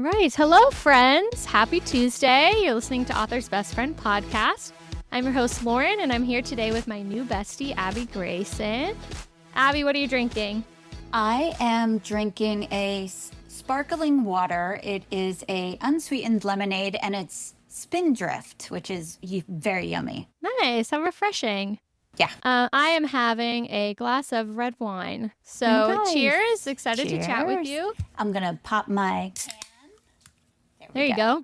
right. Hello, friends. Happy Tuesday. You're listening to Author's Best Friend podcast. I'm your host, Lauren, and I'm here today with my new bestie, Abby Greyson. Abby, what are you drinking? I am drinking a sparkling water. It is a unsweetened lemonade, and it's Spindrift, which is very yummy. Nice. How refreshing. Yeah. I am having a glass of red wine. So Nice. Cheers. Excited to chat with Cheers. you. I'm going to pop my can. There you go.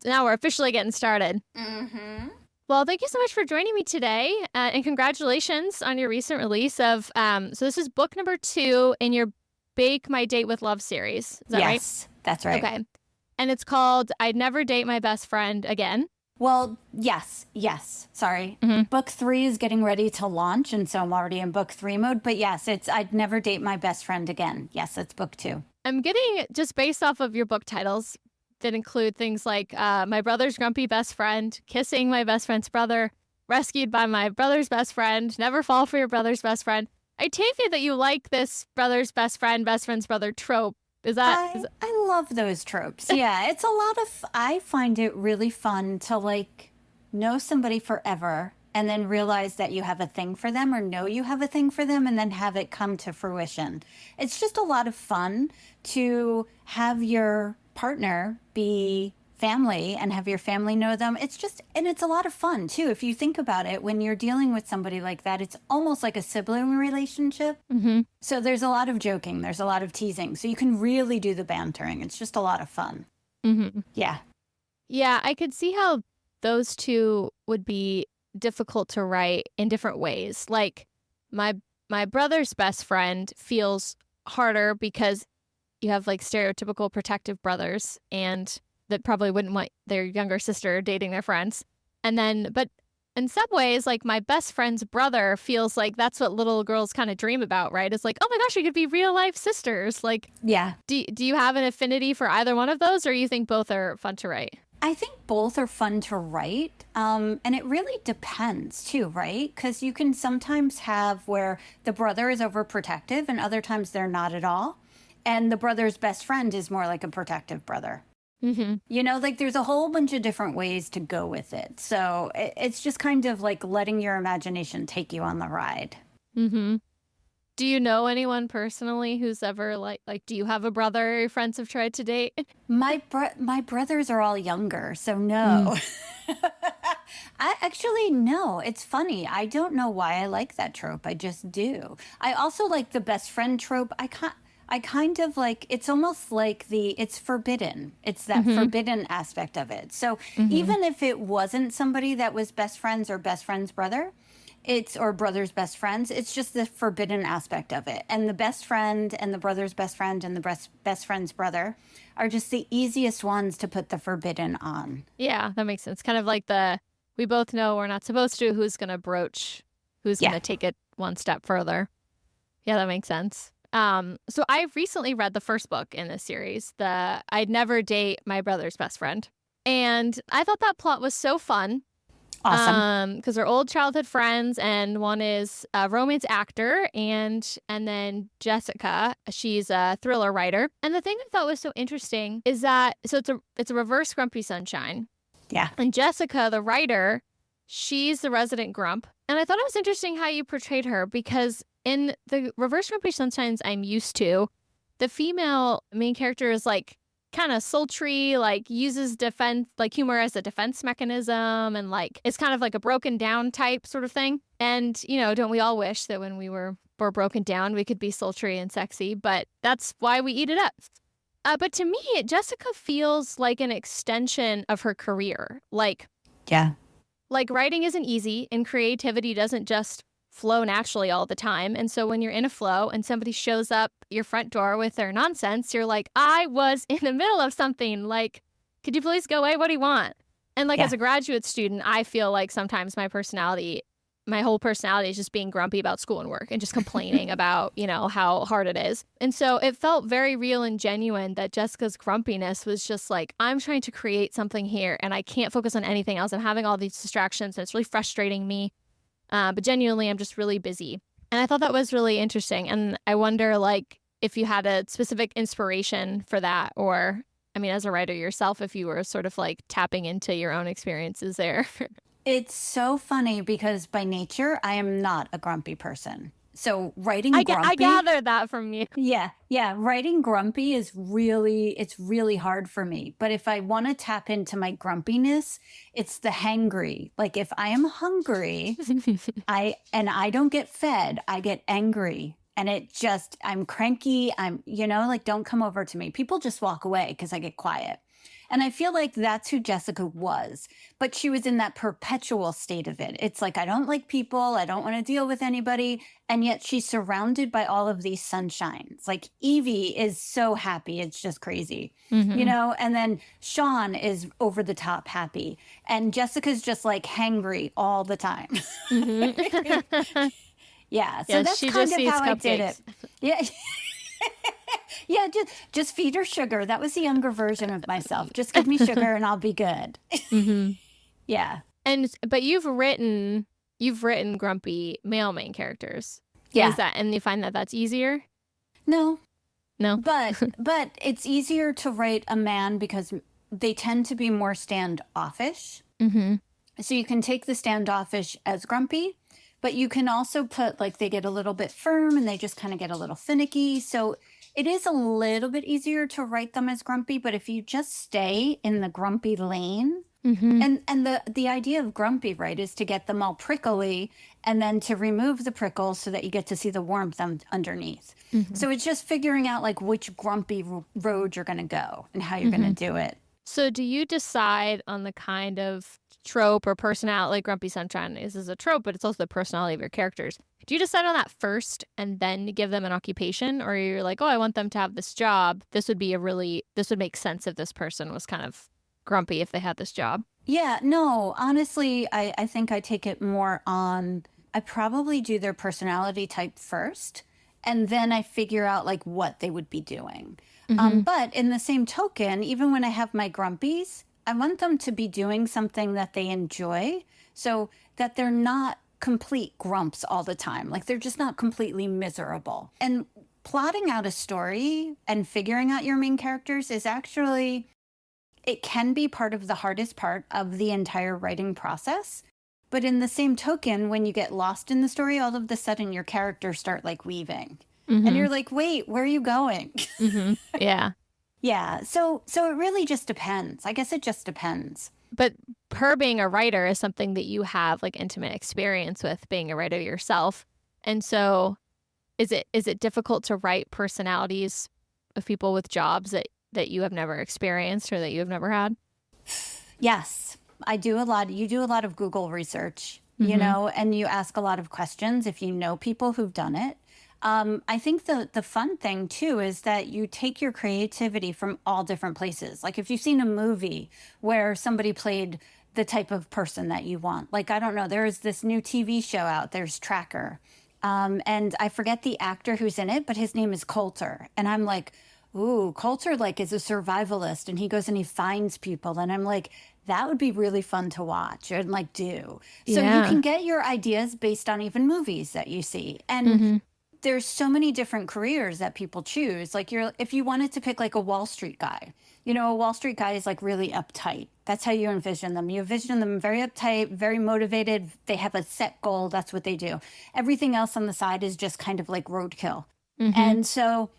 Now we're officially getting started. Mm-hmm. Well, thank you so much for joining me today, and congratulations on your recent release of, so this is book number 2 in your Bake My Date with Love series. Is that right? Yes, that's right. Okay. And it's called I'd Never Date My Best Friend Again. Well, yes. Sorry. Mm-hmm. Book 3 is getting ready to launch, and so I'm already in book 3 mode. But yes, it's I'd Never Date My Best Friend Again. Yes, it's book 2. I'm getting, just based off of your book titles, that include things like My Brother's Grumpy Best Friend, Kissing My Best Friend's Brother, Rescued by My Brother's Best Friend, Never Fall for Your Brother's Best Friend. I take it that you like this brother's best friend's brother trope. I love those tropes. Yeah, it's a lot of, I find it really fun to know somebody forever and then realize that you have a thing for them or know you have a thing for them and then have it come to fruition. It's just a lot of fun to have your partner be family and have your family know them. It's a lot of fun too. If you think about it, when you're dealing with somebody like that, it's almost like a sibling relationship. Mm-hmm. So there's a lot of joking, there's a lot of teasing. So you can really do the bantering. It's just a lot of fun. Mm-hmm. Yeah. Yeah, I could see how those two would be difficult to write in different ways. Like my brother's best friend feels harder because you have stereotypical protective brothers and that probably wouldn't want their younger sister dating their friends. And then, but in some ways, my best friend's brother feels like that's what little girls kind of dream about, right? It's like, oh my gosh, we could be real life sisters. Yeah. Do you have an affinity for either one of those, or you think both are fun to write? I think both are fun to write. And it really depends too, right? Because you can sometimes have where the brother is overprotective and other times they're not at all. And the brother's best friend is more like a protective brother. Mm-hmm. There's a whole bunch of different ways to go with it. So it's just kind of letting your imagination take you on the ride. Mm-hmm. Do you know anyone personally who's ever do you have a brother your friends have tried to date? My brothers are all younger, so no. No. It's funny. I don't know why I like that trope. I just do. I also like the best friend trope. I kind of it's almost like it's forbidden. It's that forbidden aspect of it. So even if it wasn't somebody that was best friends or best friend's brother, or brother's best friends, it's just the forbidden aspect of it. And the best friend and the brother's best friend and the best friend's brother are just the easiest ones to put the forbidden on. Yeah, that makes sense. Kind of like we both know we're not supposed to, who's going to broach, who's going to take it one step further. Yeah, that makes sense. So I recently read the first book in this series, I'd Never Date My Brother's Best Friend. And I thought that plot was so fun. Awesome. Because they're old childhood friends, and one is a romance actor, and then Jessica, she's a thriller writer. And the thing I thought was so interesting is that, so it's a reverse Grumpy Sunshine. Yeah. And Jessica, the writer, she's the resident grump. And I thought it was interesting how you portrayed her, because in the reverse Grumpy Sunshines I'm used to, the female main character is kind of sultry, uses defense, humor as a defense mechanism, and it's kind of like a broken down type sort of thing. And, don't we all wish that when we were broken down, we could be sultry and sexy, but that's why we eat it up. But to me, Jessica feels like an extension of her career. Yeah. Writing isn't easy, and creativity doesn't just flow naturally all the time. And so when you're in a flow and somebody shows up your front door with their nonsense, you're like, I was in the middle of something. Could you please go away? What do you want? And as a graduate student, I feel like sometimes my whole personality is just being grumpy about school and work and just complaining about, how hard it is. And so it felt very real and genuine that Jessica's grumpiness was just I'm trying to create something here and I can't focus on anything else. I'm having all these distractions and it's really frustrating me. But genuinely, I'm just really busy. And I thought that was really interesting. And I wonder, if you had a specific inspiration for that, or I mean, as a writer yourself, if you were sort of like tapping into your own experiences there. It's so funny because by nature, I am not a grumpy person. So writing I grumpy, gathered that from you. yeah, writing grumpy is it's really hard for me. But if I want to tap into my grumpiness, it's the hangry. Like if I am hungry, I don't get fed, I get angry. And I'm cranky. Like, don't come over to me. People just walk away because I get quiet. And I feel like that's who Jessica was. But she was in that perpetual state of it. It's like, I don't like people. I don't want to deal with anybody. And yet she's surrounded by all of these sunshines. Like Evie is so happy. It's just crazy, And then Sean is over the top happy. And Jessica's just like hangry all the time. Yeah. So that's kind of how I did it. Yeah. Yeah, just feed her sugar. That was the younger version of myself. Just give me sugar and I'll be good. Yeah. But you've written grumpy male main characters. Yeah. And you find that that's easier? No. But it's easier to write a man because they tend to be more standoffish. So you can take the standoffish as grumpy, but you can also put like they get a little bit firm and they just kind of get a little finicky. So it is a little bit easier to write them as grumpy, but if you just stay in the grumpy lane, and the idea of grumpy, right, is to get them all prickly and then to remove the prickles so that you get to see the warmth underneath. So it's just figuring out like which grumpy road you're going to go and how you're going to do it. So do you decide on the kind of trope or personality, like Grumpy Sunshine is a trope, but it's also the personality of your characters. Do you decide on that first and then give them an occupation? Or you're like, oh, I want them to have this job. This would make sense if this person was kind of grumpy if they had this job. Yeah, no, honestly, I think I take it more on, I probably do their personality type first, and then I figure out like what they would be doing. But in the same token, even when I have my grumpies, I want them to be doing something that they enjoy so that they're not complete grumps all the time. Like they're just not completely miserable. And plotting out a story and figuring out your main characters is actually, it can be part of the hardest part of the entire writing process. But in the same token, when you get lost in the story, all of a sudden your characters start like weaving. And you're like, wait, where are you going? Yeah. Yeah. So it really just depends. I guess it just depends. But her being a writer is something that you have like intimate experience with, being a writer yourself. And so is it difficult to write personalities of people with jobs that you have never experienced or that you have never had? Yes. I do a lot. You do a lot of Google research, and you ask a lot of questions if you know people who've done it. I think the fun thing, too, is that you take your creativity from all different places. Like if you've seen a movie where somebody played the type of person that you want. Like, I don't know, there is this new TV show out. There's Tracker. And I forget the actor who's in it, but his name is Coulter. And I'm like, ooh, Coulter like is a survivalist and he goes and he finds people. And I'm like, that would be really fun to watch and like do. So you can get your ideas based on even movies that you see. And there's so many different careers that people choose. Like if you wanted to pick like a Wall Street guy, a Wall Street guy is like really uptight. That's how you envision them. You envision them very uptight, very motivated. They have a set goal. That's what they do. Everything else on the side is just kind of like roadkill. And so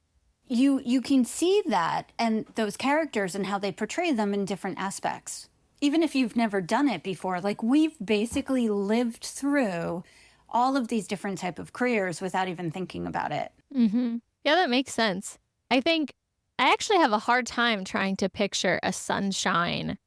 you can see that and those characters and how they portray them in different aspects. Even if you've never done it before, like we've basically lived through all of these different type of careers without even thinking about it. Yeah, that makes sense. I think I actually have a hard time trying to picture a sunshine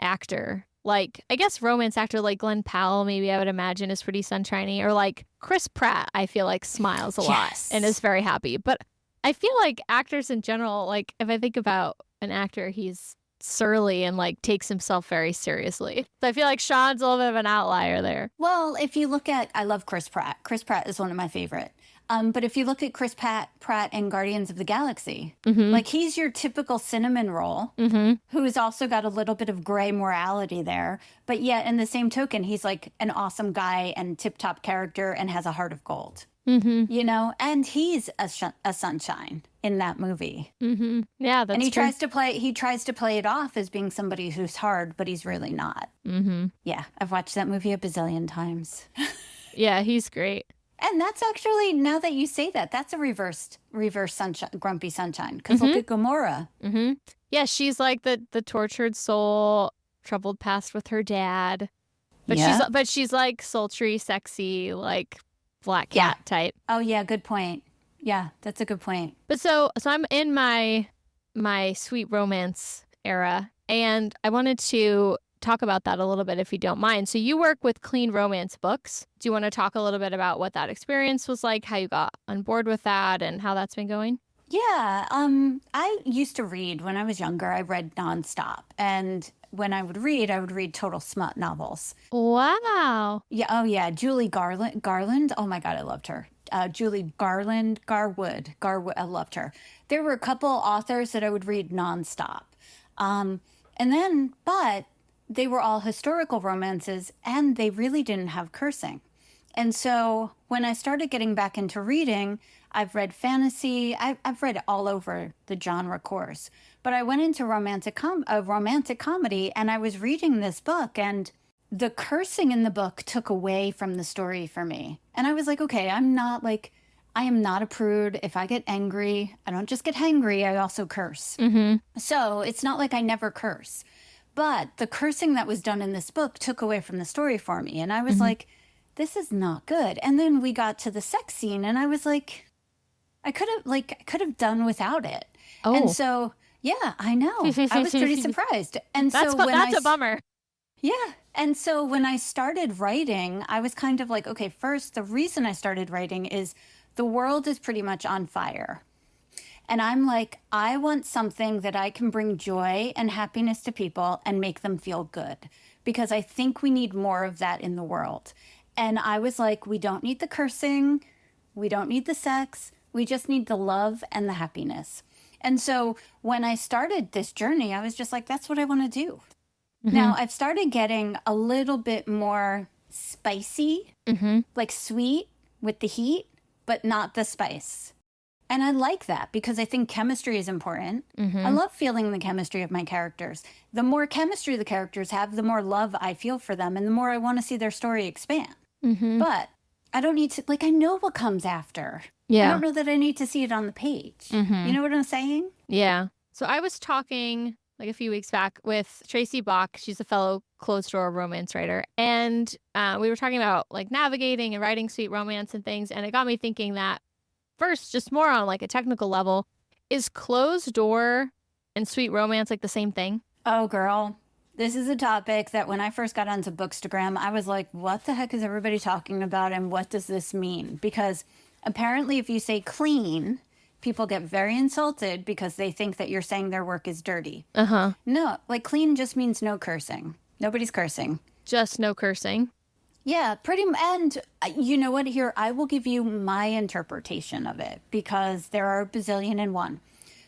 actor. Like, I guess romance actor like Glenn Powell, maybe I would imagine is pretty sunshiny. Or like Chris Pratt, I feel like smiles a lot and is very happy. But I feel like actors in general, like if I think about an actor, he's surly and like takes himself very seriously. So I feel like Sean's a little bit of an outlier there. Well, if you look at, I love Chris Pratt. Chris Pratt is one of my favorite. But if you look at Chris Pratt in Guardians of the Galaxy, like he's your typical cinnamon roll who's also got a little bit of gray morality there. But yet in the same token, he's like an awesome guy and tip-top character and has a heart of gold. Mm-hmm. And he's a sunshine in that movie. Mm-hmm. Yeah, And that's he true. tries to play it off as being somebody who's hard, but he's really not. Mm-hmm. Yeah, I've watched that movie a bazillion times. Yeah, he's great. And that's actually, now that you say that, that's a reverse sunshine, grumpy sunshine. Because look Mm-hmm. at Gamora. Mm-hmm. Yeah, she's like the tortured soul, troubled past with her dad. Yeah. But she's like sultry, sexy, like black Yeah. cat type. Oh, yeah, good point. Yeah, that's a good point. But so I'm in my sweet romance era, and I wanted to talk about that a little bit if you don't mind. So you work with clean romance books. Do you want to talk a little bit about what that experience was like, how you got on board with that, and how that's been going? Yeah, I used to read when I was younger. I read nonstop. And when I would read total smut novels. Wow. Yeah, oh yeah, Julie Garland. Oh my God, I loved her. Julie Garwood. I loved her. There were a couple authors that I would read nonstop. But they were all historical romances and they really didn't have cursing. And so when I started getting back into reading, I've read fantasy. I've read all over the genre course. But I went into romantic comedy, and I was reading this book, and the cursing in the book took away from the story for me. And I was like, okay, I am not a prude. If I get angry, I don't just get hangry, I also curse. Mm-hmm. So it's not like I never curse. But the cursing that was done in this book took away from the story for me. And I was like, this is not good. And then we got to the sex scene, and I was like, I could have done without it. Oh. And so, yeah, I know. I was pretty surprised. And that's a bummer. Yeah. And so when I started writing, I was kind of like, okay, first, the reason I started writing is the world is pretty much on fire. And I'm like, I want something that I can bring joy and happiness to people and make them feel good, because I think we need more of that in the world. And I was like, we don't need the cursing. We don't need the sex. We just need the love and the happiness. And so when I started this journey, I was just like, that's what I want to do. Mm-hmm. Now, I've started getting a little bit more spicy, like sweet with the heat, but not the spice. And I like that because I think chemistry is important. I love feeling the chemistry of my characters. The more chemistry the characters have, the more love I feel for them and the more I want to see their story expand. But I don't need to, like, I know what comes after. Yeah. I don't know that I need to see it on the page. You know what I'm saying? Yeah. So I was talking like a few weeks back with Tracy Bach. She's a fellow closed door romance writer. And we were talking about like navigating and writing sweet romance and things. And it got me thinking that first, just more on like a technical level, is closed door and sweet romance like the same thing? Oh, girl. This is a topic that when I first got onto Bookstagram, I was like, what the heck is everybody talking about? And what does this mean? Because apparently if you say clean, people get very insulted because they think that you're saying their work is dirty. No, like clean just means no cursing. Nobody's cursing. Just no cursing. Yeah, pretty much. And you know what? Here, I will give you my interpretation of it because there are a bazillion and one.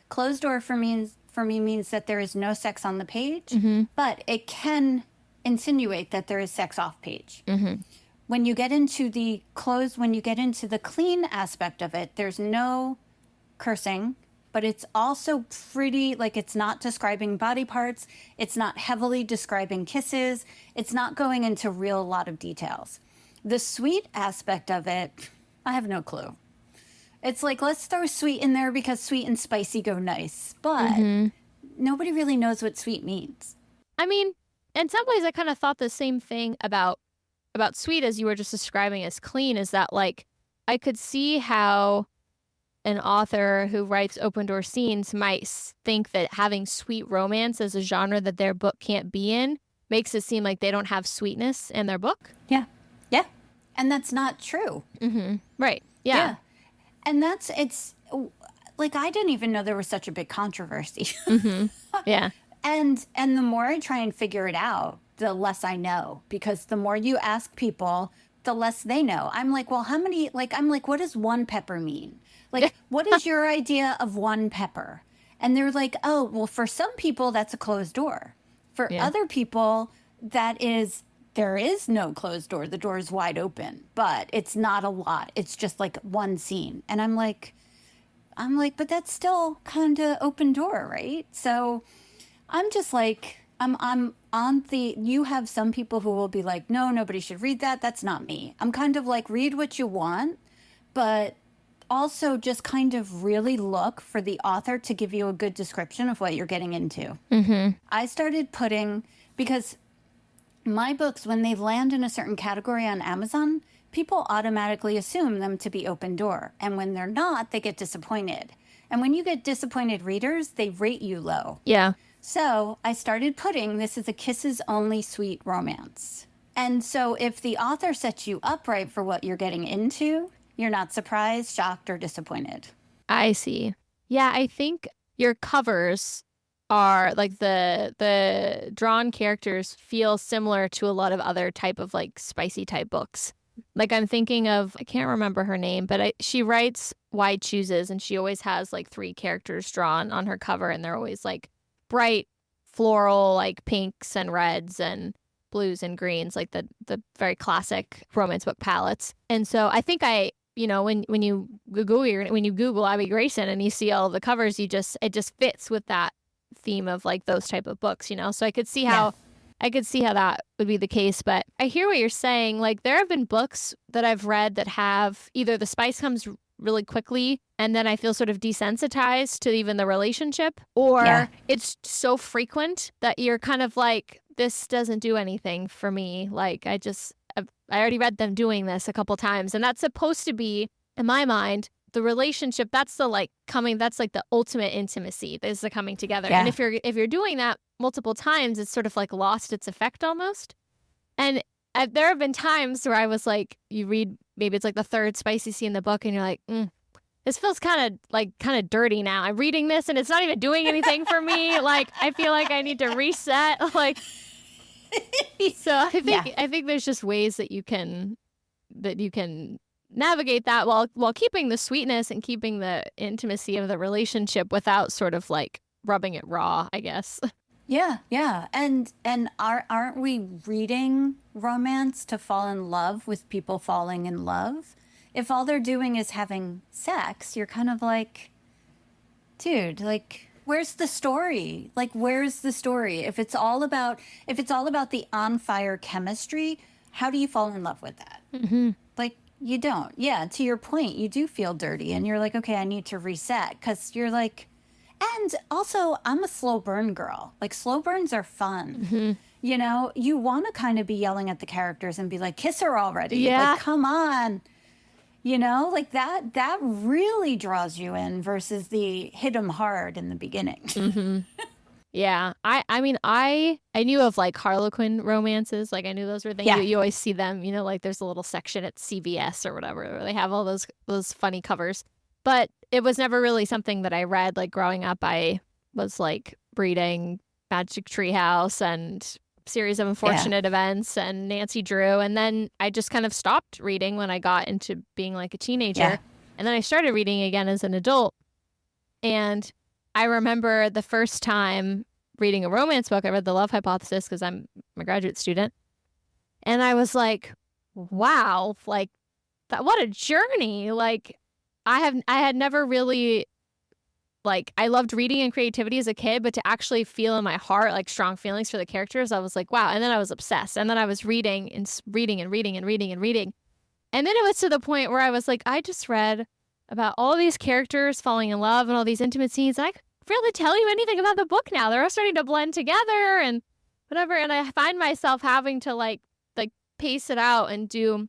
Closed door for me means that there is no sex on the page, but it can insinuate that there is sex off page. When you get into the clean aspect of it, there's no cursing, but it's also pretty, like, it's not describing body parts. It's not heavily describing kisses. It's not going into a lot of details. The sweet aspect of it, I have no clue. It's like, let's throw sweet in there because sweet and spicy go nice. But nobody really knows what sweet means. I mean, in some ways, I kind of thought the same thing about sweet as you were just describing as clean, is that, like, I could see how an author who writes open door scenes might think that having sweet romance as a genre that their book can't be in makes it seem like they don't have sweetness in their book. Yeah. Yeah. And that's not true. Right. Yeah. And it's like, I didn't even know there was such a big controversy. Yeah. And the more I try and figure it out, the less I know, because the more you ask people, the less they know. I'm like, well, what does one pepper mean? Like, what is your idea of one pepper? And they're like, oh, well, for some people, that's a closed door. For other people, that is there is no closed door. The door is wide open, but it's not a lot. It's just like one scene. And I'm like, but that's still kind of open door, right? So I'm just like, I'm on the, you have some people who will be like, no, nobody should read that. That's not me. I'm kind of like, read what you want, but also just kind of really look for the author to give you a good description of what you're getting into. I started putting, because my books, when they land in a certain category on Amazon, people automatically assume them to be open door. And when they're not, they get disappointed. And when you get disappointed readers, they rate you low. Yeah. So I started putting, this is a kisses only sweet romance. And so if the author sets you up right for what you're getting into, you're not surprised, shocked, or disappointed. I see. Yeah, I think your covers are like the drawn characters feel similar to a lot of other type of like spicy type books. Like I'm thinking of, I can't remember her name, but she writes Why Chooses, and she always has like 3 characters drawn on her cover, and they're always like bright floral, like pinks and reds and blues and greens, like the very classic romance book palettes. And so I think when you Google Abby Greyson and you see all the covers, it just fits with that theme of like those type of books, so I could see how that would be the case. But I hear what you're saying. Like there have been books that I've read that have either the spice comes really quickly and then I feel sort of desensitized to even the relationship, or it's so frequent that you're kind of like, this doesn't do anything for me. Like I already read them doing this a couple times, and that's supposed to be, in my mind, the relationship. That's that's like the ultimate intimacy, is the coming together. Yeah. And if you're doing that multiple times, it's sort of like lost its effect almost. And there have been times where I was like, you read, maybe it's like the 3rd spicy scene in the book, and you're like, this feels kind of dirty now. I'm reading this and it's not even doing anything for me. Like I feel like I need to reset. Like, so I think there's just ways that you can navigate that while keeping the sweetness and keeping the intimacy of the relationship without sort of like rubbing it raw, I guess. Yeah. And aren't we reading romance to fall in love with people falling in love? If all they're doing is having sex, you're kind of like, dude, like, where's the story? Like, where's the story? If it's all about the on fire chemistry, how do you fall in love with that? Like, you don't. Yeah, to your point, you do feel dirty, and you're like, okay, I need to reset, because you're like, and also, I'm a slow burn girl. Like, slow burns are fun. You want to kind of be yelling at the characters and be like, kiss her already. Yeah. Like, come on. Like that really draws you in versus the hit 'em hard in the beginning. Yeah. I mean, I knew of like Harlequin romances. Like I knew those were things. Yeah. You always see them, like there's a little section at CVS or whatever where they have all those funny covers. But it was never really something that I read. Like growing up, I was like reading Magic Treehouse and Series of Unfortunate Events and Nancy Drew, and then I just kind of stopped reading when I got into being like a teenager, and then I started reading again as an adult. And I remember the first time reading a romance book, I read The Love Hypothesis because I'm a graduate student, and I was like, wow, like that, what a journey. Like I had never really, like, I loved reading and creativity as a kid, but to actually feel in my heart, like, strong feelings for the characters, I was like, wow. And then I was obsessed. And then I was reading and reading and reading and reading and reading. And then it was to the point where I was like, I just read about all these characters falling in love and all these intimate scenes. I can't really tell you anything about the book now. They're all starting to blend together and whatever. And I find myself having to like pace it out and do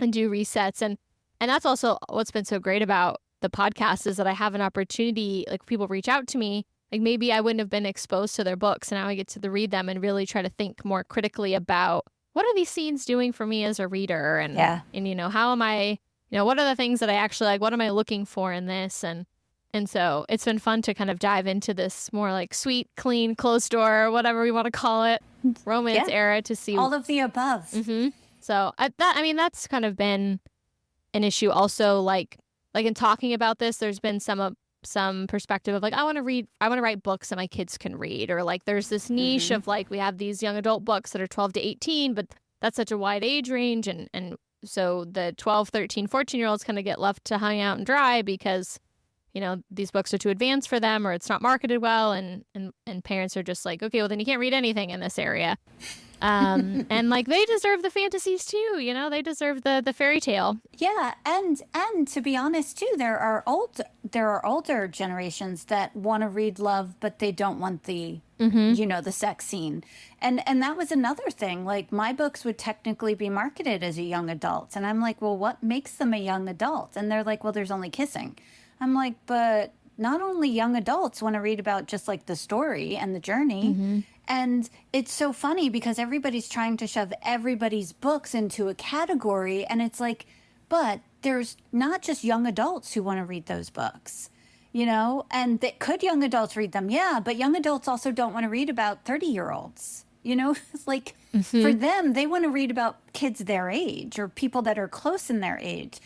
resets. And that's also what's been so great about the podcast, is that I have an opportunity, like people reach out to me, like maybe I wouldn't have been exposed to their books, and now I get to read them and really try to think more critically about what are these scenes doing for me as a reader, and how am I, what are the things that I actually like, what am I looking for in this, and so it's been fun to kind of dive into this more like sweet, clean, closed door, whatever we want to call it, romance era, to see all of the above. So that's kind of been an issue also, like in talking about this, there's been some perspective of like, I want to write books that my kids can read, or like there's this niche of like, we have these young adult books that are 12 to 18, but that's such a wide age range. And so the 12, 13, 14-year-olds kind of get left to hang out and dry because, these books are too advanced for them or it's not marketed well. And parents are just like, okay, well, then you can't read anything in this area. And like they deserve the fantasies too, they deserve the fairy tale. Yeah, and to be honest too, there are older generations that want to read love, but they don't want the the sex scene. And that was another thing. Like my books would technically be marketed as a young adult. And I'm like, well, what makes them a young adult? And they're like, well, there's only kissing. I'm like, but not only young adults want to read about just like the story and the journey. And it's so funny because everybody's trying to shove everybody's books into a category. And it's like, but there's not just young adults who want to read those books, and could young adults read them? Yeah. But young adults also don't want to read about 30-year-olds, it's like for them, they want to read about kids their age or people that are close in their age,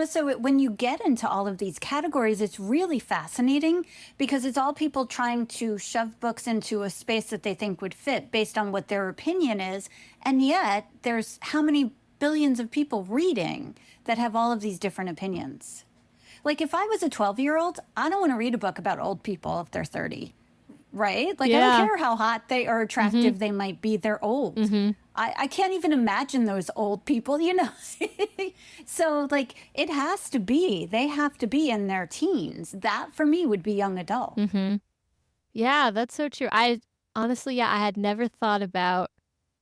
so when you get into all of these categories, it's really fascinating because it's all people trying to shove books into a space that they think would fit based on what their opinion is. And yet there's how many billions of people reading that have all of these different opinions. Like if I was a 12-year-old, I don't want to read a book about old people if they're 30. Right? Like, I don't care how hot they or attractive they might be. They're old. I can't even imagine those old people, So, like, they have to be in their teens. That, for me, would be young adult. Yeah, that's so true. Honestly, I had never thought about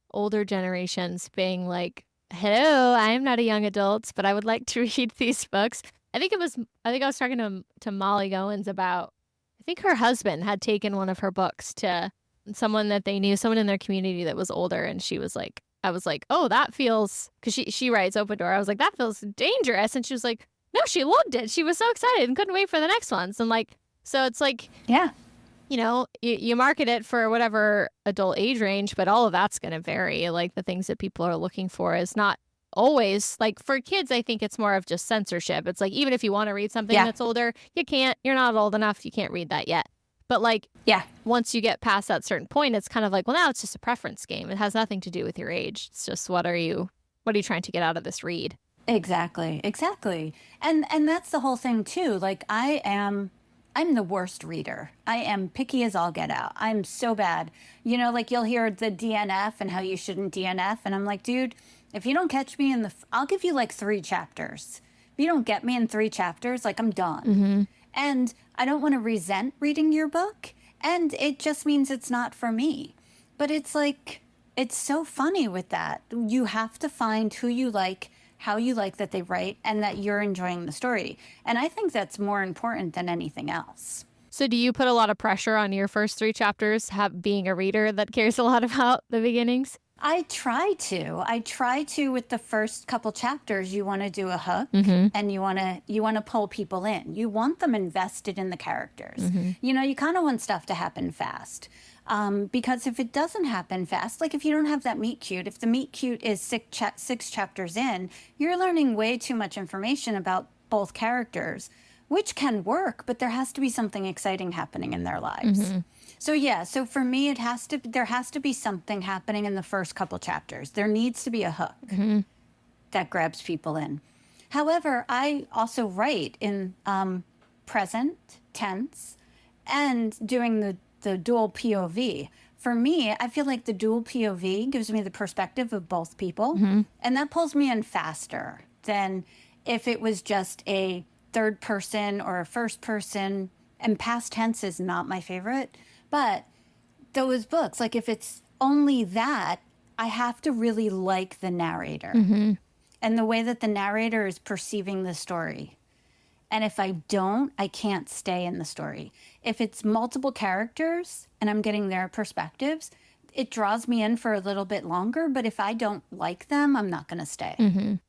older generations being like, hello, I am not a young adult, but I would like to read these books. I think I was talking to Molly Goins about, I think her husband had taken one of her books to someone that they knew, someone in their community that was older. And she was like, I was like, oh, that feels, because she writes Open Door. I was like, that feels dangerous. And she was like, no, she loved it. She was so excited and couldn't wait for the next ones. And like, so it's like, yeah, you market it for whatever adult age range, but all of that's going to vary. Like the things that people are looking for is not always like for kids. I think it's more of just censorship. It's like, even if you want to read something that's older, you're not old enough. You can't read that yet. But like, once you get past that certain point, it's kind of like, well, now it's just a preference game. It has nothing to do with your age. It's just, what are you trying to get out of this read? Exactly. And that's the whole thing too. Like I'm the worst reader. I am picky as all get out. I'm so bad. Like you'll hear the DNF and how you shouldn't DNF. And I'm like, dude, if you don't catch me I'll give you like 3 chapters. If you don't get me in 3 chapters, like I'm done. And I don't want to resent reading your book. And it just means it's not for me. But it's like, it's so funny with that. You have to find who you like, how you like that they write, and that you're enjoying the story. And I think that's more important than anything else. So do you put a lot of pressure on your first 3 chapters, being a reader that cares a lot about the beginnings? I try to with the first couple chapters. You want to do a hook and you want to pull people in. You want them invested in the characters. You kind of want stuff to happen fast. Because if it doesn't happen fast, like if you don't have that meet cute, if the meet cute is 6 chapters in, you're learning way too much information about both characters, which can work, but there has to be something exciting happening in their lives. So for me, there has to be something happening in the first couple chapters. There needs to be a hook that grabs people in. However, I also write in present tense and doing the dual POV. For me, I feel like the dual POV gives me the perspective of both people, and that pulls me in faster than if it was just a third person or a first person. And past tense is not my favorite. But those books, like if it's only that, I have to really like the narrator and the way that the narrator is perceiving the story. And if I don't, I can't stay in the story. If it's multiple characters and I'm getting their perspectives, it draws me in for a little bit longer. But if I don't like them, I'm not going to stay.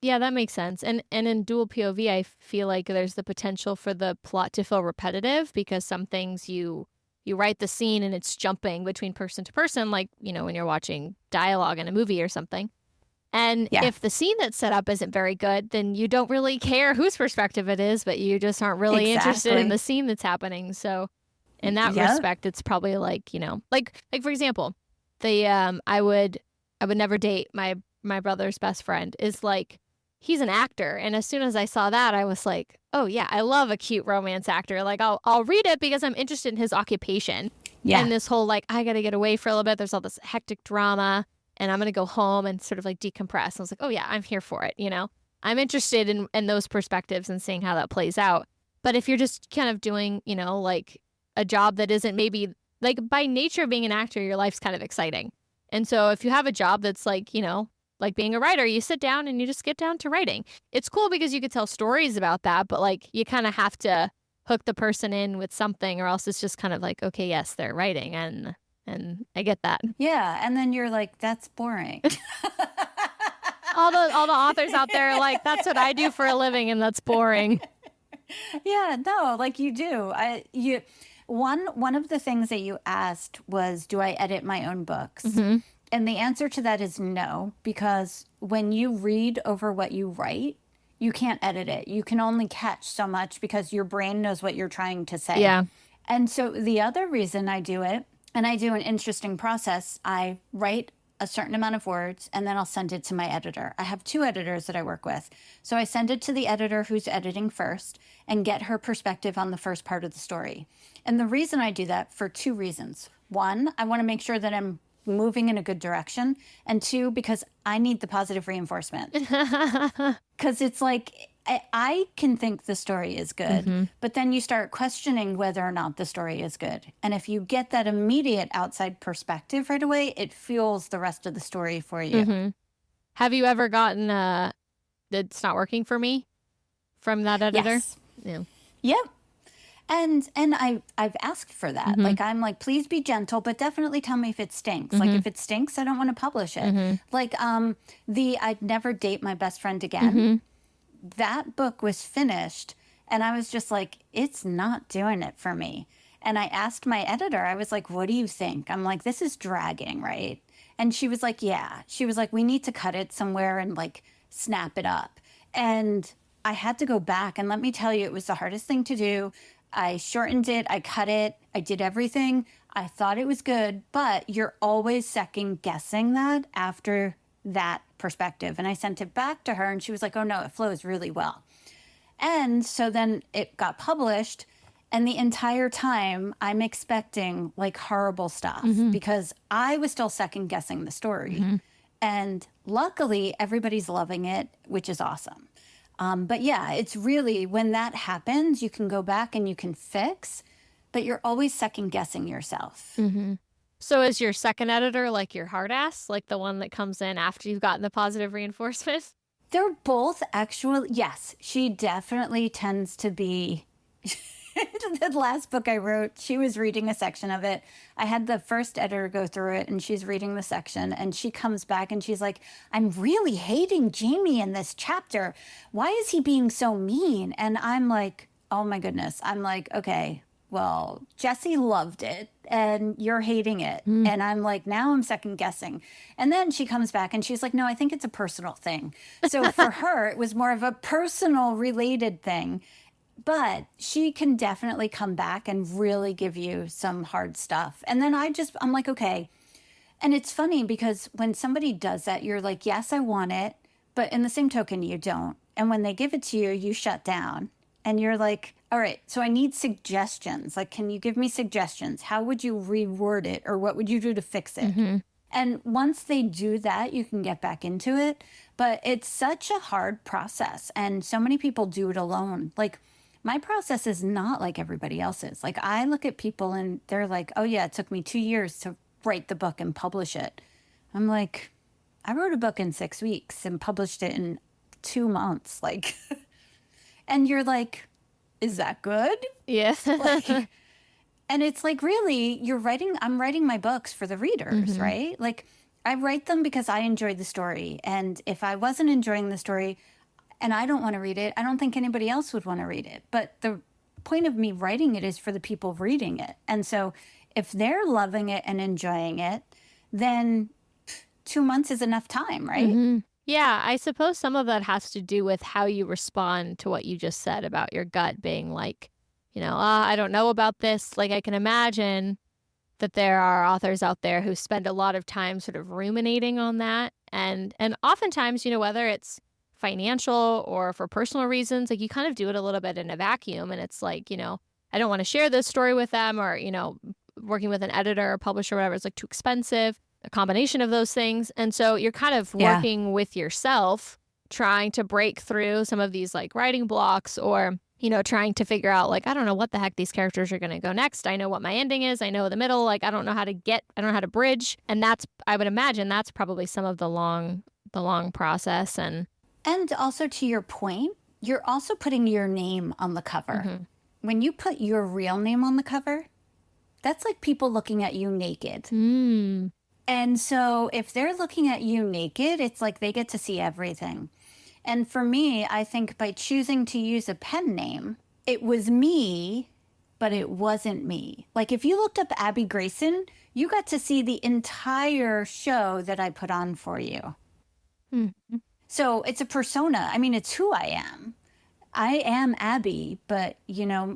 Yeah, that makes sense. And in dual POV, I feel like there's the potential for the plot to feel repetitive because some things you write the scene and it's jumping between person to person, like, when you're watching dialogue in a movie or something. And if the scene that's set up isn't very good, then you don't really care whose perspective it is, but you just aren't really interested in the scene that's happening. So in that respect, it's probably like, like for example, I would I would never date my brother's best friend, is like, he's an actor. And as soon as I saw that, I was like, oh yeah, I love a cute romance actor. Like I'll read it because I'm interested in his occupation. Yeah. And this whole like, I got to get away for a little bit. There's all this hectic drama and I'm going to go home and sort of like decompress. I was like, oh yeah, I'm here for it. You know, I'm interested in those perspectives and seeing how that plays out. But if you're just kind of doing, you know, like a job that isn't maybe like by nature of being an actor, your life's kind of exciting. And so if you have a job that's like, you know, like being a writer, you sit down and you just get down to writing. It's cool because you could tell stories about that, but like you kind of have to hook the person in with something or else it's just kind of like, okay, yes, they're writing and I get that. Yeah. And then you're like, that's boring. All the authors out there are like, that's what I do for a living and that's boring. Yeah, no, like you do. One of the things that you asked was, do I edit my own books? Mm-hmm. And the answer to that is no, because when you read over what you write, you can't edit it. You can only catch so much because your brain knows what you're trying to say. Yeah. And so the other reason I do it, and I do an interesting process, I write a certain amount of words and then I'll send it to my editor. I have 2 editors that I work with. So I send it to the editor who's editing first and get her perspective on the first part of the story. And the reason I do that for 2 reasons. 1, I want to make sure that I'm moving in a good direction. And 2, because I need the positive reinforcement. Because it's like, I can think the story is good, but then you start questioning whether or not the story is good. And if you get that immediate outside perspective right away, it fuels the rest of the story for you. Have you ever gotten it's not working for me from that editor? Yes. Yeah. Yep. And I've asked for that. Like, I'm like, please be gentle, but definitely tell me if it stinks. Like, if it stinks, I don't want to publish it. Like, I'd Never Date My Best Friend Again. That book was finished and I was just like, it's not doing it for me. And I asked my editor, I was like, what do you think? I'm like, this is dragging, right? And she was like, yeah. She was like, we need to cut it somewhere and like snap it up. And I had to go back, and let me tell you, it was the hardest thing to do. I shortened it, I cut it, I did everything. I thought it was good, but you're always second guessing that after that perspective. And I sent it back to her and she was like, oh no, it flows really well. And so then it got published, and the entire time I'm expecting like horrible stuff because I was still second guessing the story. And luckily everybody's loving it, which is awesome. But yeah, it's really, when that happens, you can go back and you can fix, but you're always second guessing yourself. So is your second editor like your hard ass, like the one that comes in after you've gotten the positive reinforcement? They're both actual. Yes, she definitely tends to be. The last book I wrote, she was reading a section of it. I had the first editor go through it and she's reading the section and she comes back and she's like, I'm really hating Jamie in this chapter. Why is he being so mean? And I'm like, oh my goodness. I'm like, okay, well, Jesse loved it and you're hating it. And I'm like, now I'm second guessing. And then she comes back and she's like, no, I think it's a personal thing. So for her, it was more of a personal related thing. But she can definitely come back and really give you some hard stuff. And then I'm like, okay. And it's funny because when somebody does that, you're like, yes, I want it. But in the same token, you don't. And when they give it to you, you shut down. And you're like, all right, so I need suggestions. Like, can you give me suggestions? How would you reword it? Or what would you do to fix it? And once they do that, you can get back into it. But it's such a hard process. And so many people do it alone. Like, my process is not like everybody else's. Like, I look at people and they're like, oh yeah, it took me 2 years to write the book and publish it. I'm like, I wrote a book in 6 weeks and published it in 2 months. Like, and you're like, is that good? Yes. Like, and it's like, really, I'm writing my books for the readers, right? Like, I write them because I enjoyed the story. And if I wasn't enjoying the story, and I don't want to read it, I don't think anybody else would want to read it. But the point of me writing it is for the people reading it. And so if they're loving it and enjoying it, then 2 months is enough time, right? Yeah, I suppose some of that has to do with how you respond to what you just said about your gut being like, you know, I don't know about this. Like, I can imagine that there are authors out there who spend a lot of time sort of ruminating on that. And oftentimes, whether it's financial or for personal reasons, like you kind of do it a little bit in a vacuum. And it's like, I don't want to share this story with them, or, working with an editor or publisher or whatever, it's like too expensive, a combination of those things. And so you're kind of Yeah. working with yourself, trying to break through some of these like writing blocks, or trying to figure out like, I don't know what the heck these characters are going to go next. I know what my ending is. I know the middle. Like, I don't know how to bridge. And I would imagine that's probably some of the long process. And also, to your point, you're also putting your name on the cover. When you put your real name on the cover, that's like people looking at you naked. And so if they're looking at you naked, it's like they get to see everything. And for me, I think by choosing to use a pen name, it was me, but it wasn't me. Like if you looked up Abby Greyson, you got to see the entire show that I put on for you. So it's a persona. I mean, it's who I am. I am Abby, but,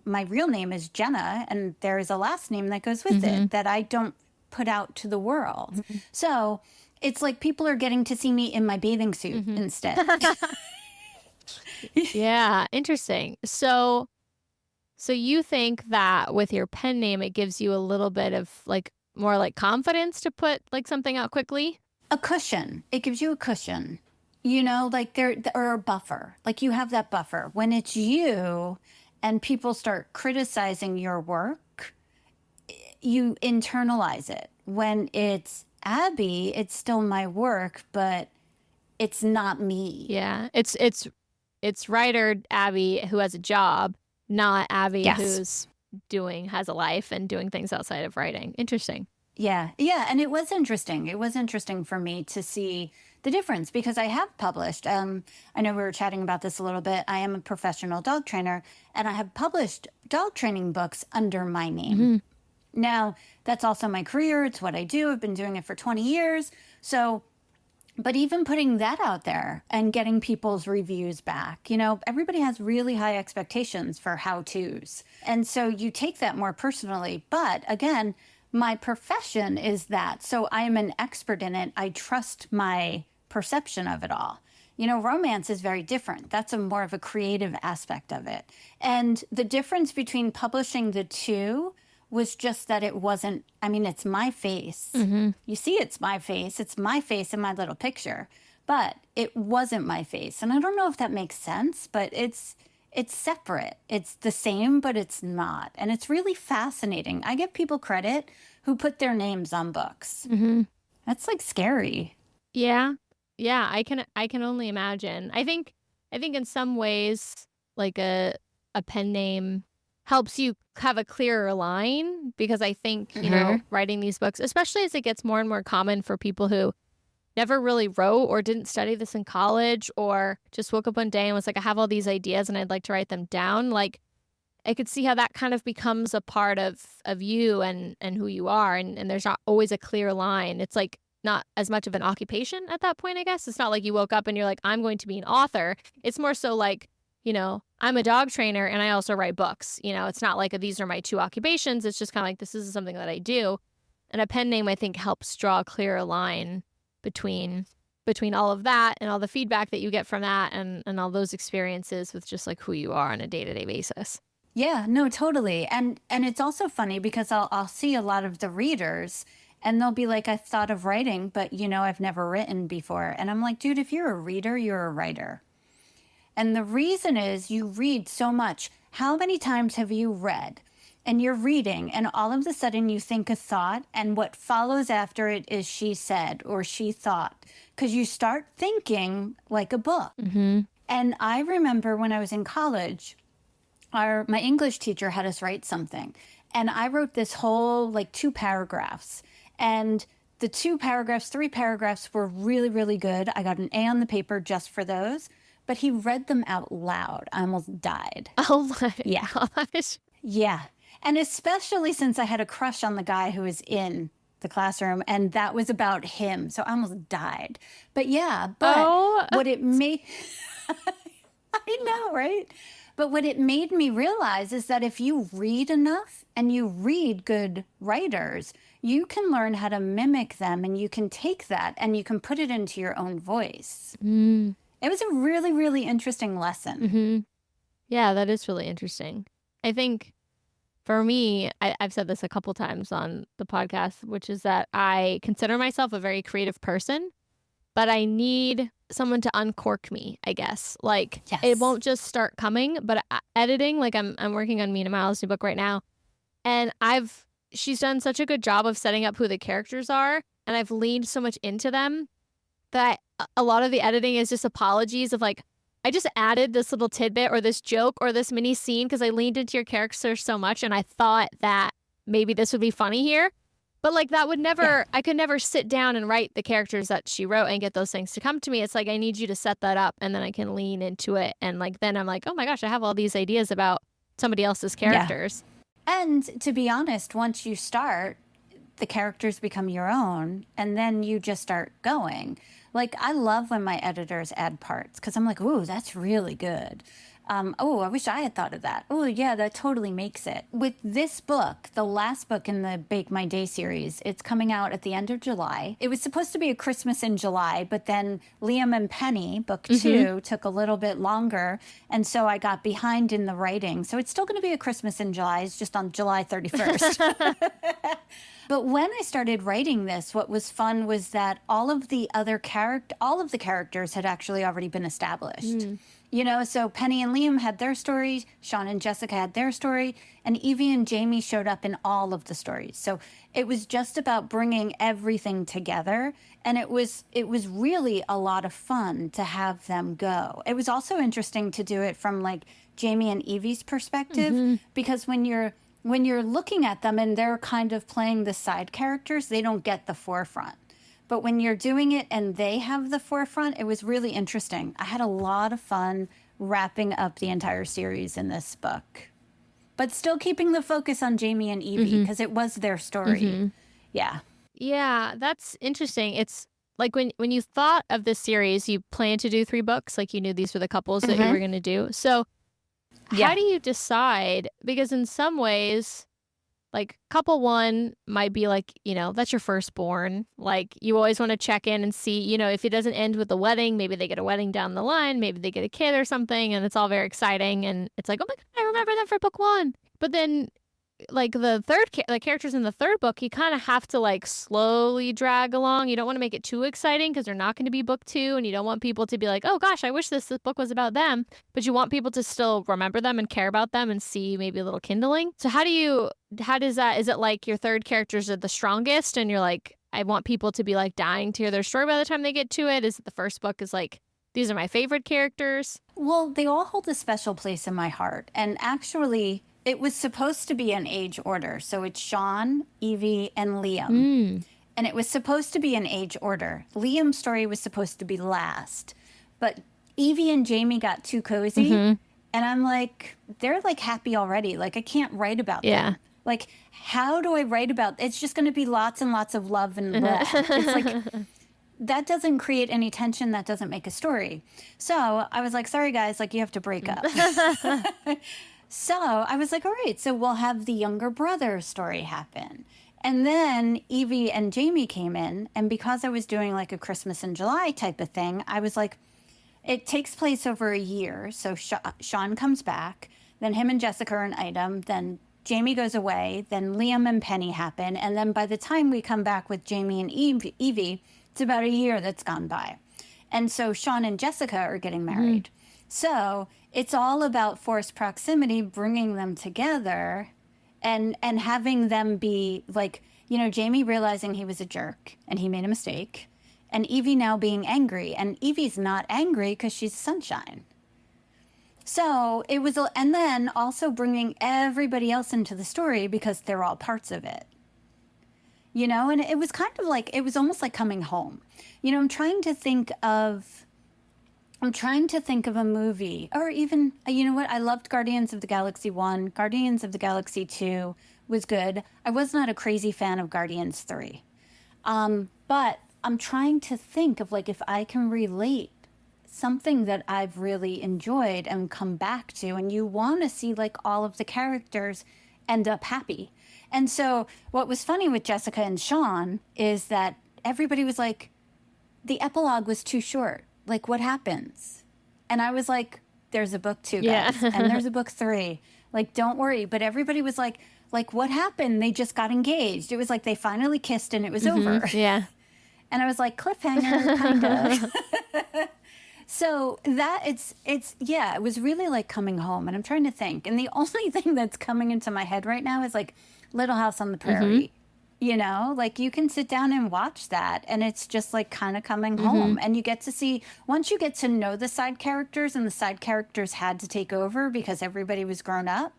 my real name is Jenna, and there is a last name that goes with it that I don't put out to the world. So it's like people are getting to see me in my bathing suit instead. Yeah, interesting. So you think that with your pen name, it gives you a little bit of like more like confidence to put like something out quickly? A cushion. It gives you a cushion. Like or a buffer. Like you have that buffer. When it's you and people start criticizing your work, you internalize it. When it's Abby, it's still my work, but it's not me. Yeah. It's writer Abby who has a job, not Abby who's has a life and doing things outside of writing. Interesting. Yeah. Yeah. And it was interesting. It was interesting for me to see the difference because I have published. I know we were chatting about this a little bit. I am a professional dog trainer and I have published dog training books under my name. Now, that's also my career. It's what I do. I've been doing it for 20 years. So, but even putting that out there and getting people's reviews back, everybody has really high expectations for how-tos. And so you take that more personally. But again, my profession is that. So I'm an expert in it. I trust my perception of it all. Romance is very different. That's more of a creative aspect of it. And the difference between publishing the two was just that it wasn't, it's my face. You see, it's my face. It's my face in my little picture. But it wasn't my face. And I don't know if that makes sense, but it's separate. It's the same, but it's not. And it's really fascinating. I give people credit who put their names on books. That's like scary. Yeah. Yeah, I can only imagine. I think in some ways like a pen name helps you have a clearer line because I think, writing these books, especially as it gets more and more common for people who never really wrote or didn't study this in college or just woke up one day and was like, I have all these ideas and I'd like to write them down. Like I could see how that kind of becomes a part of you and who you are. And there's not always a clear line. It's like not as much of an occupation at that point, I guess. It's not like you woke up and you're like, I'm going to be an author. It's more so like, I'm a dog trainer and I also write books. It's not like these are my two occupations. It's just kind of like this is something that I do. And a pen name, I think, helps draw a clearer line between all of that and all the feedback that you get from that and all those experiences with just like who you are on a day-to-day basis. Yeah, no, totally. And it's also funny because I'll see a lot of the readers and they'll be like, I thought of writing, but I've never written before. And I'm like, dude, if you're a reader, you're a writer. And the reason is you read so much. How many times have you read and you're reading and all of a sudden you think a thought and what follows after it is she said or she thought because you start thinking like a book. And I remember when I was in college, my English teacher had us write something and I wrote this whole 2 paragraphs and the 3 paragraphs were really, really good. I got an A on the paper just for those. But he read them out loud. I almost died. Oh my gosh. Yeah. And especially since I had a crush on the guy who was in the classroom and that was about him. So I almost died. But what it made, I know, right? But what it made me realize is that if you read enough and you read good writers, you can learn how to mimic them, and you can take that and you can put it into your own voice. It was a really, really interesting lesson. Yeah, that is really interesting. I think for me, I've said this a couple times on the podcast, which is that I consider myself a very creative person, but I need someone to uncork me, I guess. Like, it Yes. won't just start coming, but editing, like I'm working on Mina Miles' new book right now, and she's done such a good job of setting up who the characters are, and I've leaned so much into them that a lot of the editing is just apologies of like, I just added this little tidbit or this joke or this mini scene because I leaned into your characters so much and I thought that maybe this would be funny here. But like that would never, I could never sit down and write the characters that she wrote and get those things to come to me. It's like, I need you to set that up and then I can lean into it. And like, then I'm like, oh my gosh, I have all these ideas about somebody else's characters. Yeah. And to be honest, once you start, the characters become your own and then you just start going. Like, I love when my editors add parts because I'm like, ooh, that's really good. Oh, I wish I had thought of that. Oh, yeah, that totally makes it. With this book, the last book in the Bake My Day series, it's coming out at the end of July. It was supposed to be a Christmas in July, but then Liam and Penny, book 2, took a little bit longer. And so I got behind in the writing. So it's still going to be a Christmas in July. It's just on July 31st. But when I started writing this, what was fun was that all of the characters had actually already been established. You know, so Penny and Liam had their story, Sean and Jessica had their story, and Evie and Jamie showed up in all of the stories. So it was just about bringing everything together, and it was really a lot of fun to have them go. It was also interesting to do it from like Jamie and Evie's perspective, because when you're looking at them and they're kind of playing the side characters, they don't get the forefront. But when you're doing it and they have the forefront, it was really interesting. I had a lot of fun wrapping up the entire series in this book, but still keeping the focus on Jamie and Evie because it was their story. Yeah. Yeah, that's interesting. It's like when you thought of this series, you planned to do 3 books, like you knew these were the couples that you were going to do. So how do you decide? Because in some ways, like couple 1 might be like, you know, that's your firstborn. Like you always want to check in and see, you know, if it doesn't end with a wedding, maybe they get a wedding down the line, maybe they get a kid or something, and it's all very exciting. And it's like, oh my God, I remember them for book 1. But then like the characters in the 3rd book, you kind of have to like slowly drag along. You don't want to make it too exciting because they're not going to be book 2, and you don't want people to be like, oh gosh, I wish this book was about them. But you want people to still remember them and care about them and see maybe a little kindling. So how does that, is it like your 3rd characters are the strongest and you're like, I want people to be like dying to hear their story by the time they get to it? Is it the 1st book is like, these are my favorite characters? Well, they all hold a special place in my heart. And actually, it was supposed to be an age order. So it's Sean, Evie, and Liam. And it was supposed to be an age order. Liam's story was supposed to be last. But Evie and Jamie got too cozy. And I'm like, they're like happy already. Like, I can't write about them. Like, how do I write about? It's just going to be lots and lots of love and blah. It's like, that doesn't create any tension. That doesn't make a story. So I was like, sorry, guys, like, you have to break up. So I was like, all right, so we'll have the younger brother story happen. And then Evie and Jamie came in. And because I was doing like a Christmas in July type of thing, I was like, it takes place over a year. So Sean comes back, then him and Jessica are an item, then Jamie goes away, then Liam and Penny happen. And then by the time we come back with Jamie and Evie, it's about a year that's gone by. And so Sean and Jessica are getting married. So it's all about forced proximity, bringing them together and having them be like, you know, Jamie realizing he was a jerk and he made a mistake, and Evie now being angry. And Evie's not angry because she's sunshine. So it was, and then also bringing everybody else into the story because they're all parts of it. You know, and it was kind of like, it was almost like coming home. You know, I'm trying to think of a movie, or even, you know what, I loved Guardians of the Galaxy 1. Guardians of the Galaxy 2 was good. I was not a crazy fan of Guardians 3. But I'm trying to think of like if I can relate something that I've really enjoyed and come back to, and you want to see like all of the characters end up happy. And so what was funny with Jessica and Sean is that everybody was like, the epilogue was too short. Like, what happens? And I was like, there's a book 2, Yeah. guys. And there's a book 3. Like, don't worry. But everybody was like, what happened? They just got engaged. It was like they finally kissed and it was over. Yeah. And I was like, cliffhanger, kind of. So that yeah, it was really like coming home. And I'm trying to think. And the only thing that's coming into my head right now is like Little House on the Prairie. You know, like you can sit down and watch that and it's just like kind of coming home. And you get to see, once you get to know the side characters and the side characters had to take over because everybody was grown up,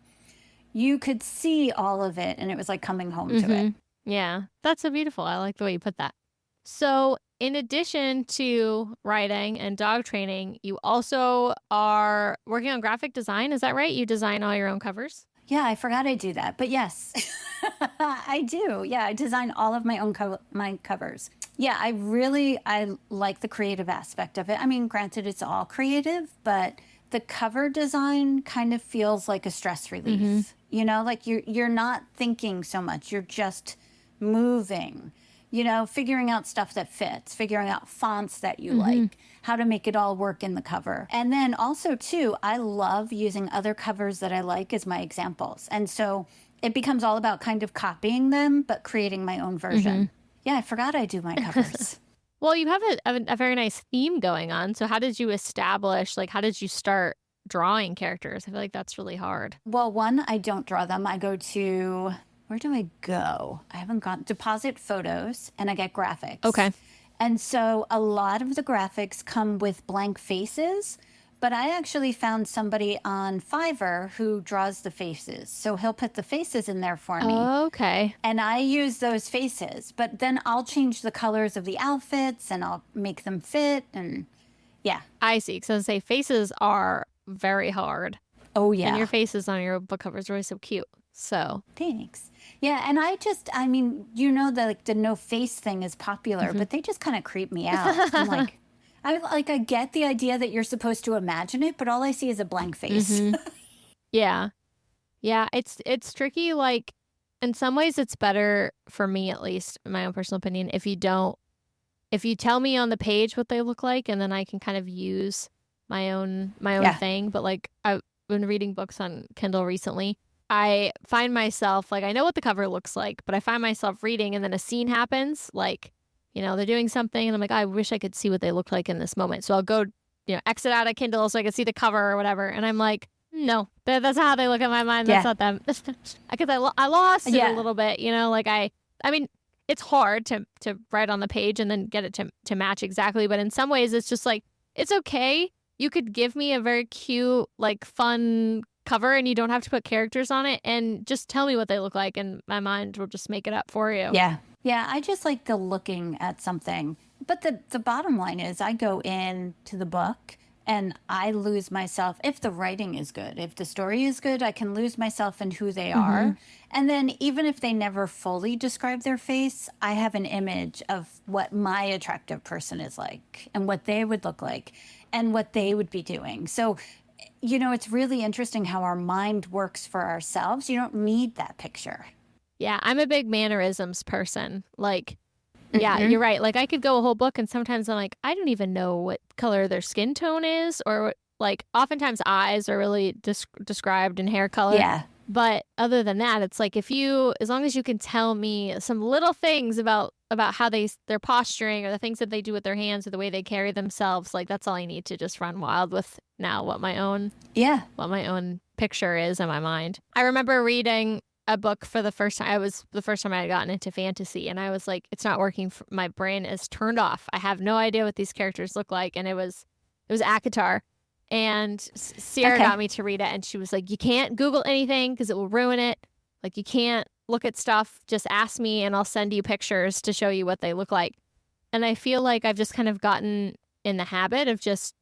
you could see all of it and it was like coming home to it. Yeah, that's so beautiful. I like the way you put that. So in addition to writing and dog training, you also are working on graphic design. Is that right? You design all your own covers? Yeah, I forgot I do that, but yes, I do. Yeah, I design all of my own my covers. Yeah, I like the creative aspect of it. I mean, granted, it's all creative, but the cover design kind of feels like a stress release. You know, like you're not thinking so much. You're just moving. You know, figuring out stuff that fits, figuring out fonts that you like, how to make it all work in the cover. And then also, too, I love using other covers that I like as my examples. And so it becomes all about kind of copying them, but creating my own version. Yeah, I forgot I do my covers. Well, you have a very nice theme going on. So how did you establish, like, how did you start drawing characters? I feel like that's really hard. Well, one, I don't draw them. I go to... Where do I go? I haven't gone. Deposit photos and I get graphics. Okay. And so a lot of the graphics come with blank faces, but I actually found somebody on Fiverr who draws the faces. So he'll put the faces in there for me. Okay. And I use those faces, but then I'll change the colors of the outfits and I'll make them fit. And yeah. I see. Because I was say faces are very hard. Oh, yeah. And your faces on your book covers are always so cute. So thanks. Yeah, and I mean, you know, the no face thing is popular, but they just kind of creep me out. I'm like, I get the idea that you're supposed to imagine it, but all I see is a blank face. Yeah. Yeah, it's tricky. Like, in some ways it's better for me, at least in my own personal opinion, if you tell me on the page what they look like, and then I can kind of use my own thing. But like, I've been reading books on Kindle recently. I find myself, like, I know what the cover looks like, but I find myself reading and then a scene happens, like, you know, they're doing something and I'm like, I wish I could see what they look like in this moment. So I'll go, you know, exit out of Kindle so I can see the cover or whatever. And I'm like, no, that's not how they look in my mind. That's not them. Because I lost it a little bit, you know, like I mean, it's hard to write on the page and then get it to match exactly. But in some ways it's just like, it's okay. You could give me a very cute, like, fun cover and you don't have to put characters on it and just tell me what they look like and my mind will just make it up for you. Yeah. I just like the looking at something. But the bottom line is I go into the book and I lose myself. If the writing is good, if the story is good, I can lose myself in who they are. And then even if they never fully describe their face, I have an image of what my attractive person is like and what they would look like and what they would be doing. So, you know, it's really interesting how our mind works for ourselves. You don't need that picture. Yeah, I'm a big mannerisms person. Like, yeah, you're right. Like, I could go a whole book and sometimes I'm like, I don't even know what color their skin tone is, or like, oftentimes eyes are really described in hair color. Yeah. But other than that, it's like, as long as you can tell me some little things about how their posturing or the things that they do with their hands or the way they carry themselves, like, that's all I need to just run wild with now what my own picture is in my mind. I remember reading a book for the first time. It was the first time I had gotten into fantasy and I was like, it's not working. My brain is turned off. I have no idea what these characters look like. And it was ACOTAR. And Sierra got me to read it and she was like, you can't Google anything because it will ruin it. Like, you can't look at stuff. Just ask me and I'll send you pictures to show you what they look like. And I feel like I've just kind of gotten in the habit of just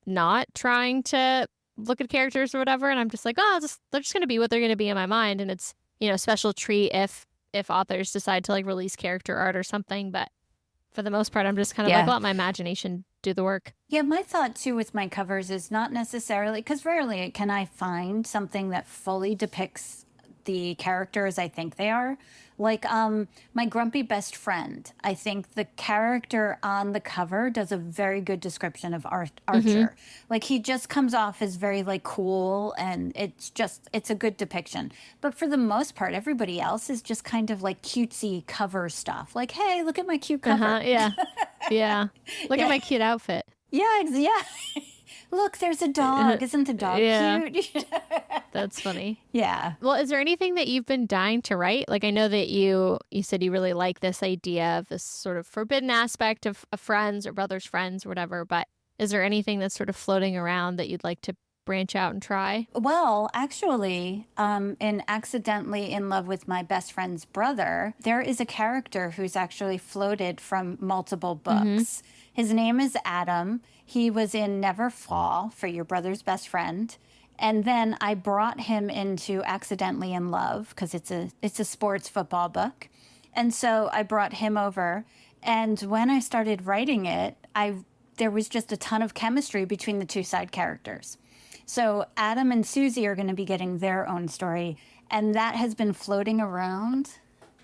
not trying to look at characters or whatever. And I'm just like, they're just going to be what they're going to be in my mind. And it's, you know, special treat if authors decide to like release character art or something. But for the most part, I'm just kind of like, let my imagination do the work. Yeah, my thought too with my covers is not necessarily, because rarely can I find something that fully depicts the character as I think they are. Like my grumpy best friend, I think the character on the cover does a very good description of Mm-hmm. Archer. Like he just comes off as very like cool, and it's a good depiction. But for the most part, everybody else is just kind of like cutesy cover stuff. Like, hey, look at my cute cover. Uh-huh. Yeah. Yeah. Look at Yeah, my cute outfit. yeah, yeah. Look, there's a dog. Isn't the dog Yeah. cute? That's funny. Yeah. Well, is there anything that you've been dying to write? Like I know that you said you really like this idea of this sort of forbidden aspect of friends or brothers' friends or whatever, but is there anything that's sort of floating around that you'd like to branch out and try? Well, actually, in Accidentally in Love with My Best Friend's Brother, there is a character who's actually floated from multiple Mm-hmm. books. His name is Adam. He was in Never Fall for Your Brother's Best Friend. And then I brought him into Accidentally in Love because it's a sports football book. And so I brought him over. And when I started writing it, there was just a ton of chemistry between the two side characters. So Adam and Susie are going to be getting their own story, and that has been floating around.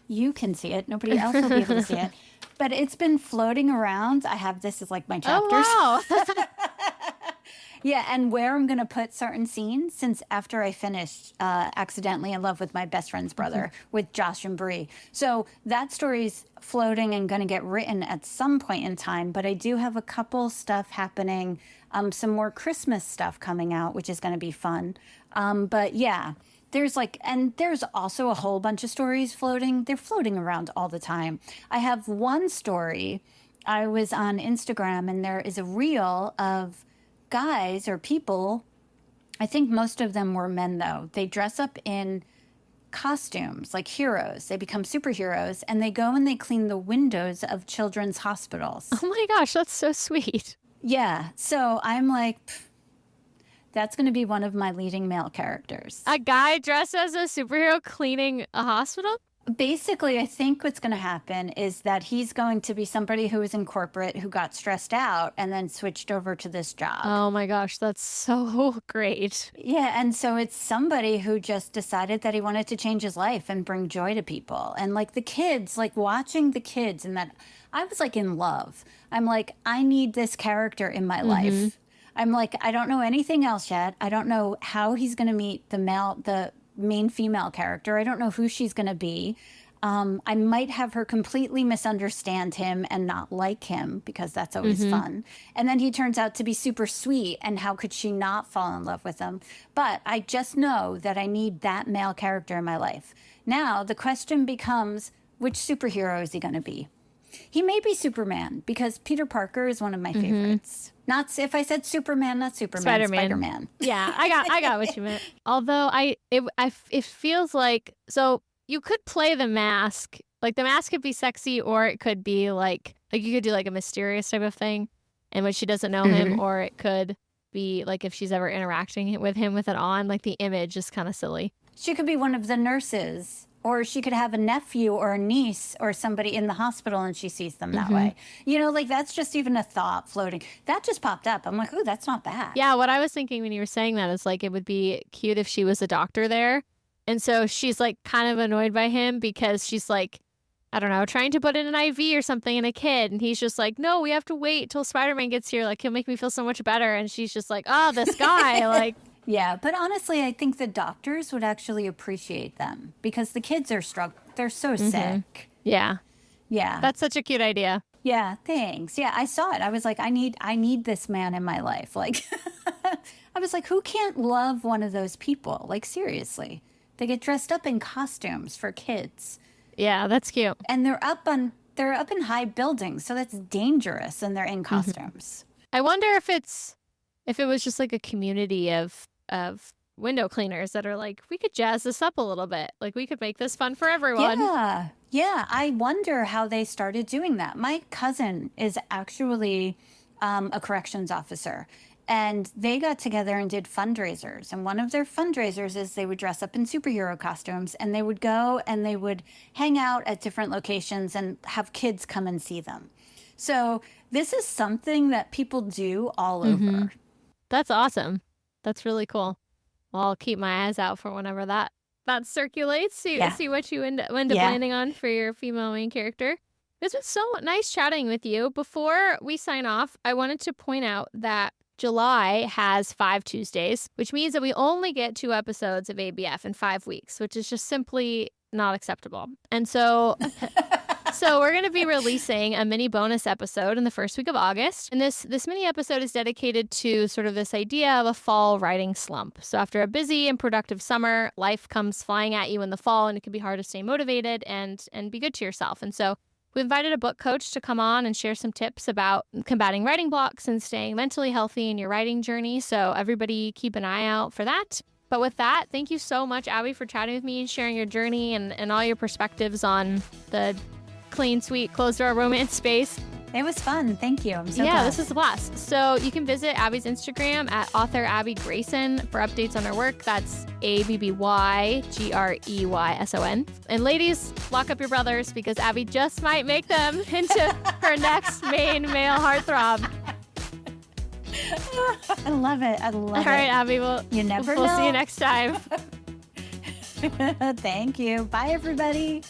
You can see it. Nobody else will be able to see it. But it's been floating around. I have this as like my chapters. Oh wow. Yeah, and where I'm going to put certain scenes, since after I finished Accidentally in Love with My Best Friend's Brother with Josh and Bree. So that story's floating and going to get written at some point in time, but I do have a couple stuff happening, some more Christmas stuff coming out, which is going to be fun. But yeah, there's also a whole bunch of stories floating. They're floating around all the time. I have one story. I was on Instagram, and there is a reel of guys or people. I think most of them were men, though. They dress up in costumes like heroes. They become superheroes, and they go and they clean the windows of children's hospitals. Oh my gosh, that's so sweet. Yeah. So I'm like, that's going to be one of my leading male characters. A guy dressed as a superhero cleaning a hospital? Basically, I think what's going to happen is that he's going to be somebody who was in corporate who got stressed out and then switched over to this job. Oh my gosh, that's so great. Yeah, and so it's somebody who just decided that he wanted to change his life and bring joy to people. And like the kids, like watching the kids, and that I was like in love. I'm like, I need this character in my life. I'm like, I don't know anything else yet. I don't know how he's going to meet the main female character. I don't know who she's going to be. I might have her completely misunderstand him and not like him, because that's always fun. And then he turns out to be super sweet, and how could she not fall in love with him? But I just know that I need that male character in my life. Now, the question becomes, which superhero is he going to be? He may be Superman, because Peter Parker is one of my favorites. Not if I said Superman, not Superman, Spider-Man. Yeah, I got what you meant. Although it feels like, so you could play the mask. Like the mask could be sexy, or it could be like you could do like a mysterious type of thing in which she doesn't know him, or it could be like if she's ever interacting with him with it on, like the image is kind of silly. She could be one of the nurses, or she could have a nephew or a niece or somebody in the hospital, and she sees them that way. You know, like that's just even a thought floating. That just popped up. I'm like, oh, that's not bad. Yeah, what I was thinking when you were saying that is like it would be cute if she was a doctor there. And so she's like kind of annoyed by him because she's like, I don't know, trying to put in an IV or something in a kid. And he's just like, no, we have to wait till Spider-Man gets here. Like, he'll make me feel so much better. And she's just like, oh, this guy, like. Yeah, but honestly, I think the doctors would actually appreciate them, because the kids are they're so sick. Yeah. Yeah. That's such a cute idea. Yeah, thanks. Yeah, I saw it. I was like, I need this man in my life. Like, I was like, who can't love one of those people? Like, seriously. They get dressed up in costumes for kids. Yeah, that's cute. And they're up in high buildings, so that's dangerous, and they're in costumes. I wonder if it was just like a community of window cleaners that are like, we could jazz this up a little bit. Like, we could make this fun for everyone. Yeah. Yeah. I wonder how they started doing that. My cousin is actually a corrections officer, and they got together and did fundraisers. And one of their fundraisers is they would dress up in superhero costumes, and they would go and they would hang out at different locations and have kids come and see them. So this is something that people do all over. That's awesome. That's really cool. Well, I'll keep my eyes out for whenever that that circulates. See Yeah. see what you end up Yeah. landing on for your female main character. This was so nice chatting with you. Before we sign off, I wanted to point out that July has 5 Tuesdays, which means that we only get 2 episodes of ABF in 5 weeks, which is just simply not acceptable. And so we're going to be releasing a mini bonus episode in the first week of August. And this mini episode is dedicated to sort of this idea of a fall writing slump. So after a busy and productive summer, life comes flying at you in the fall, and it can be hard to stay motivated and be good to yourself. And so we invited a book coach to come on and share some tips about combating writing blocks and staying mentally healthy in your writing journey. So everybody keep an eye out for that. But with that, thank you so much, Abby, for chatting with me and sharing your journey and all your perspectives on the clean, sweet, closed-door romance space. It was fun. Thank you. I'm so glad. This was a blast. So you can visit Abby's Instagram at author Abby Greyson for updates on her work. That's ABBYGREYSON. And ladies, lock up your brothers because Abby just might make them into her next main male heartthrob. I love it. I love it. All right, Abby, we'll see you next time. Thank you. Bye, everybody.